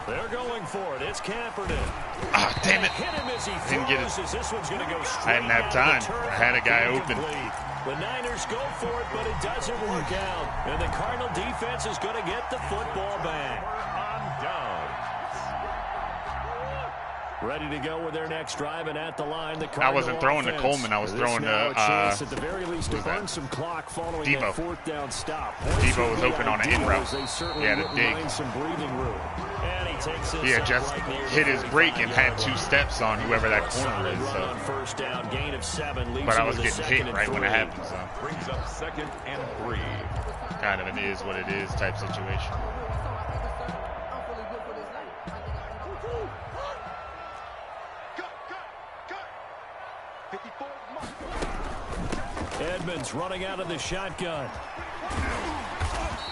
They're going for it. It's Kaepernick. Ah, damn it. Hit him as he Didn't get it. This one's going to go I didn't have time. I had a guy open. The Niners go for it, but it doesn't work out. And the Cardinal defense is going to get the football back. On down. Ready to go with their next drive, and at the line, the Cardinal I wasn't throwing to offense. Coleman. I was throwing to at the very least to burn some clock following Devo. that 4th down stop. Devo was open on an in route. He had a dig. Some breathing room. And he takes this He had just hit his break and had 2 steps on whoever that corner is. So. On 1st down, gain of 7. But I was getting hit right when it happened. So. Brings up 2nd and 3. Kind of an is what it is type situation. Edmonds running out of the shotgun.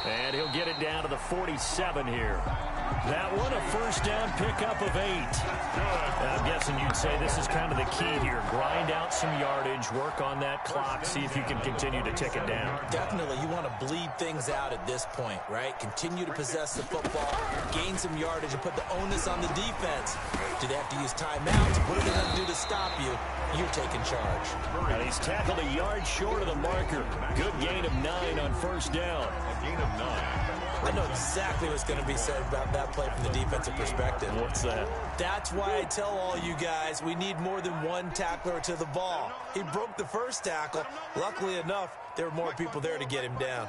And he'll get it down to the 47 here. That one, a 1st down pickup of 8. I'm guessing you'd say this is kind of the key here. Grind out some yardage, work on that clock, see if you can continue to tick it down. Definitely, you want to bleed things out at this point, right? Continue to possess the football, gain some yardage, and put the onus on the defense. Do they have to use timeouts? What are they going to do to stop you? You're taking charge. And he's tackled a yard short of the marker. Good gain of 9 on 1st down. A gain of 9. I know exactly what's going to be said about that play from the defensive perspective. What's that? That's why I tell all you guys we need more than one tackler to the ball. He broke the 1st tackle. Luckily enough, there were more people there to get him down.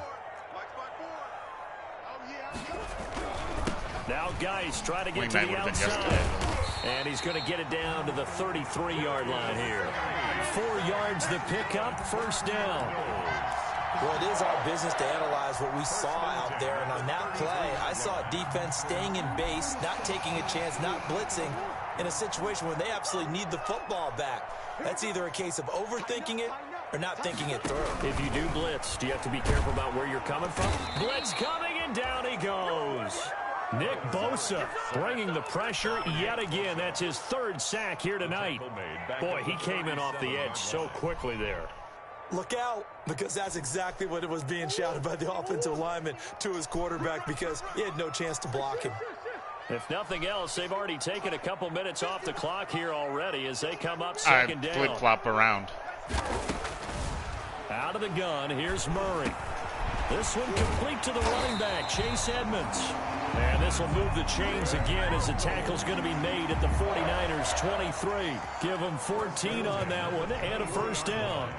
Now Geis try to get to the outside. And he's going to get it down to the 33-yard line here. 4 yards the pickup, 1st down. Well, it is our business to analyze what we saw out there. And on that play, I saw a defense staying in base, not taking a chance, not blitzing, in a situation where they absolutely need the football back. That's either a case of overthinking it or not thinking it through. If you do blitz, do you have to be careful about where you're coming from? Blitz coming, and down he goes. Nick Bosa bringing the pressure yet again. That's his 3rd sack here tonight. Boy, he came in off the edge so quickly there. Look out, because that's exactly what it was being shouted by the offensive lineman to his quarterback, because he had no chance to block him. If nothing else, they've already taken a couple minutes off the clock here already as they come up 2nd down. Flip-flop around. Out of the gun, here's Murray. This one complete to the running back, Chase Edmonds. And this will move the chains again as the tackle's going to be made at the 49ers 23. Give them 14 on that one and a 1st down.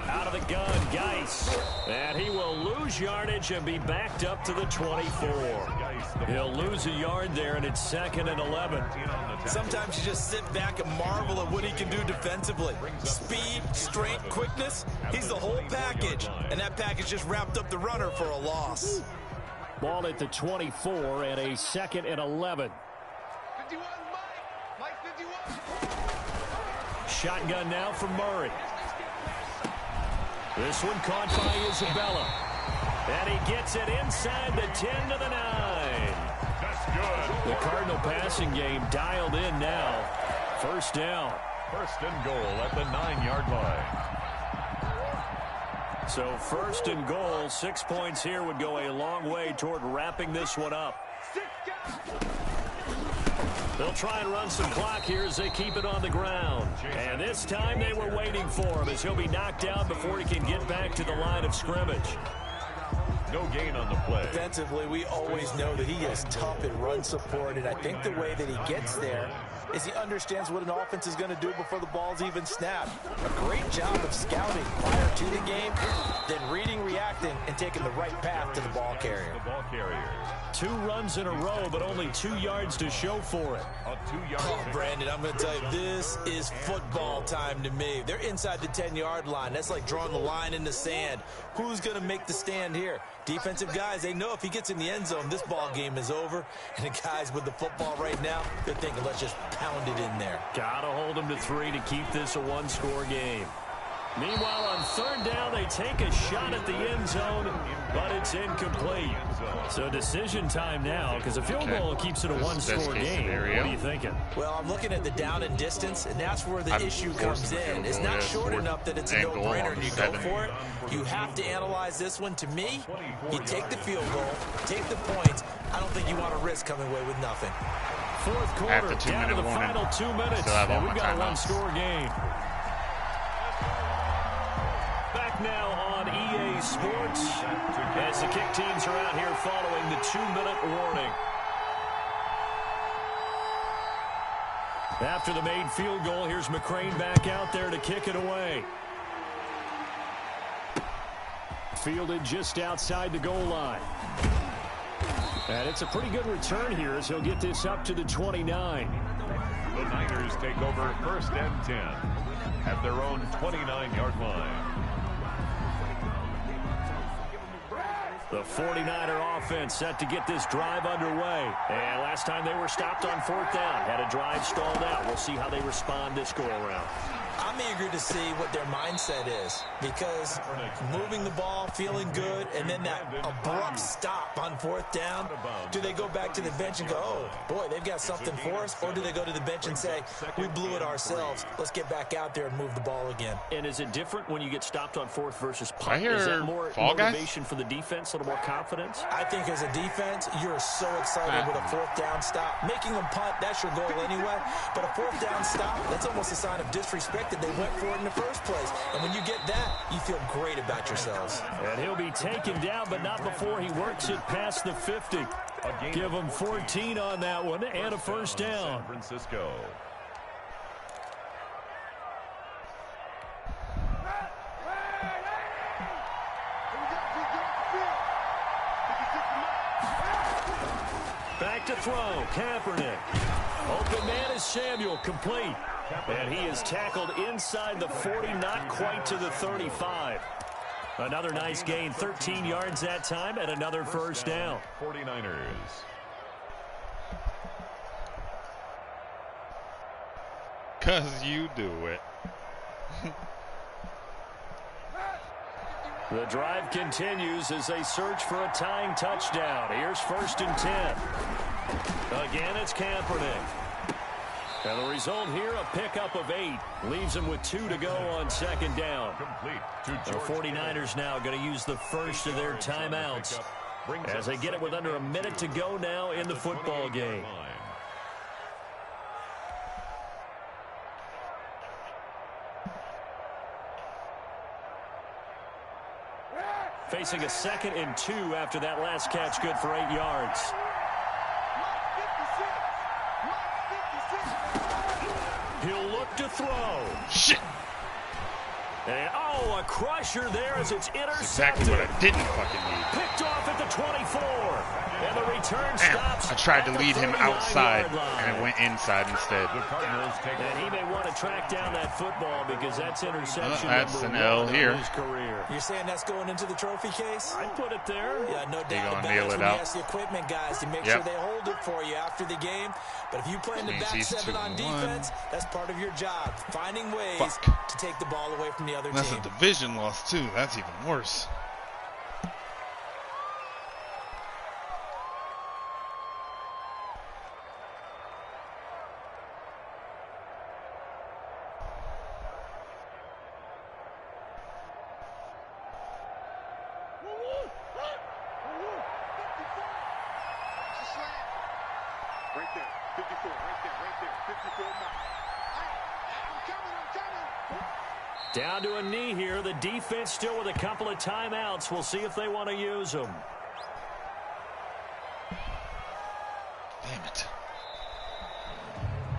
Out of the gun, Geis. And he will lose yardage and be backed up to the 24. He'll lose a yard there, and it's 2nd and 11. Sometimes you just sit back and marvel at what he can do defensively. Speed, strength, quickness, he's the whole package. And that package just wrapped up the runner for a loss. Ball at the 24 and a 2nd and 11. Shotgun now from Murray. This one caught by Isabella. And he gets it inside the 10 to the 9. That's good. The Cardinal passing game dialed in now. First down. First and goal at the 9-yard line. So first and goal, 6 points here would go a long way toward wrapping this one up. They'll try and run some clock here as they keep it on the ground. And this time they were waiting for him as he'll be knocked down before he can get back to the line of scrimmage. No gain on the play. Defensively, we always know that he is tough in run support, and I think the way that he gets there is he understands what an offense is going to do before the ball's even snapped. A great job of scouting prior to the game, then reading, reacting, and taking the right path to the ball carrier. The ball carrier. 2 runs in a row, but only 2 yards to show for it. A 2-yard Oh, pick. Brandon, I'm going to tell you, this is football time to me. They're inside the 10-yard line. That's like drawing the line in the sand. Who's going to make the stand here? Defensive guys, they know if he gets in the end zone, this ball game is over. And the guys with the football right now, they're thinking, let's just pound it in there. Gotta hold him to 3 to keep this a 1-score game. Meanwhile, on third down, they take a shot at the end zone, but it's incomplete. So decision time now, because a field goal keeps it a 1-score game. What are you thinking? Well, I'm looking at the down and distance, and that's where the issue comes in. It's not short enough that it's a no-brainer and you go for it. You have to analyze this one. To me, you take the field goal, take the points. I don't think you want to risk coming away with nothing. Fourth quarter, down to the final 2 minutes, and we've got a 1-score game. Back now on EA Sports as the kick teams are out here following the 2-minute warning. After the made field goal, here's McCrane back out there to kick it away. Fielded just outside the goal line. And it's a pretty good return here as he'll get this up to the 29. The Niners take over first and 10 at their own 29-yard line. The 49er offense set to get this drive underway. And last time they were stopped on fourth down, had a drive stalled out. We'll see how they respond this go-around. I'm eager to see what their mindset is, because moving the ball, feeling good, and then that abrupt stop on fourth down, do they go back to the bench and go, oh, boy, they've got something for us, or do they go to the bench and say, we blew it ourselves, let's get back out there and move the ball again? And is it different when you get stopped on fourth versus punt? I hear Is that more Fall Guys? motivation for the defense, a little more confidence? I think as a defense, you're so excited with a fourth down stop. Making them punt, that's your goal anyway, but a fourth down stop, that's almost a sign of disrespect that they went for it in the first place. And when you get that, you feel great about yourselves. And he'll be taken down, but not before he works it past the 50. Give him 14 on that one and a first down. San Francisco. Back to throw, Kaepernick. Open man is Samuel, complete. And he is tackled inside the 40, not quite to the 35. Another nice gain, 13 yards that time, and another first down. 49ers. Because you do it. The drive continues as they search for a tying touchdown. Here's first and 10. Again, it's Kaepernick. And the result here, a pickup of 8. Leaves them with 2 to go on second down. Complete to The 49ers now going to use the first of their timeouts as they get it with under a minute to go now in the football game. Facing a 2nd and 2 after that last catch, good for 8 yards. He'll look to throw. Shit. And, oh, a crusher there as it's intercepted. Exactly what I didn't fucking need. Picked off at the 24. And the return stops. I tried to at the lead him outside, 39-yard line. and it went inside instead. The Cardinals take And he may want to track down that football because that's interception that's number an L 1 here. in his career. You're saying that's going into the trophy case? I'd put it there. Yeah, no doubt gonna about nail it. it When out. you ask the equipment guys to make Yep. sure they hold it for you after the game. But if you play in the Means back he's 7 on 2-1. defense, that's part of your job. Finding ways Fuck. to take the ball away from the the other That's team. a division loss too. That's even worse. Right there, 54, right there, 54 now. I'm coming. Down to a knee here. The defense still with a couple of timeouts. We'll see if they want to use them. Damn it.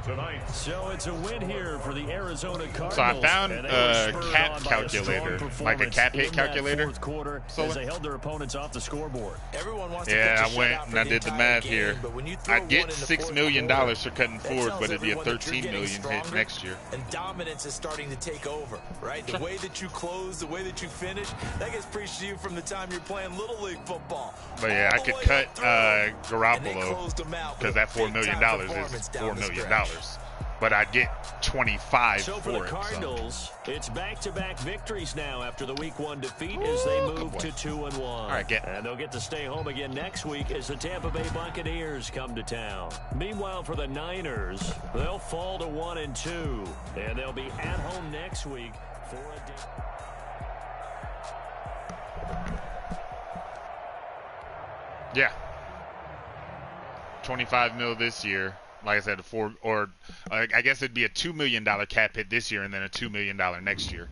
Tonight. So it's a win here for the Arizona Cardinals. So I found and they a were spurred cap on by calculator, strong like a cap performance hit in calculator. that fourth quarter So as they held their opponents off the scoreboard. Everyone wants to Yeah, pitch a I went shutout and for I did the entire math game, here. but when you throw I'd one get in the $6 fourth million quarter, for cutting that forward, tells but it'd be a everyone that you're $13 getting million hit stronger, next year. and dominance is starting to take over, right? The way that you close, the way that you finish, that gets preached to you from the time you're playing Little League football. But yeah, I All the could way cut up through. And they Garoppolo closed them out because with that $4 a million big-time is performance down $4 the million. stretch. But I'd get 25 So for for the it. Cardinals, it's back-to-back victories now after the Week 1 defeat as they move to 2-1. All right, and they'll get to stay home again next week as the Tampa Bay Buccaneers come to town. Meanwhile, for the Niners, they'll fall to 1-2, and they'll be at home next week for a day. Yeah. 25 mil this year. Like I said, I guess it'd be a $2 million cap hit this year and then a $2 million next year.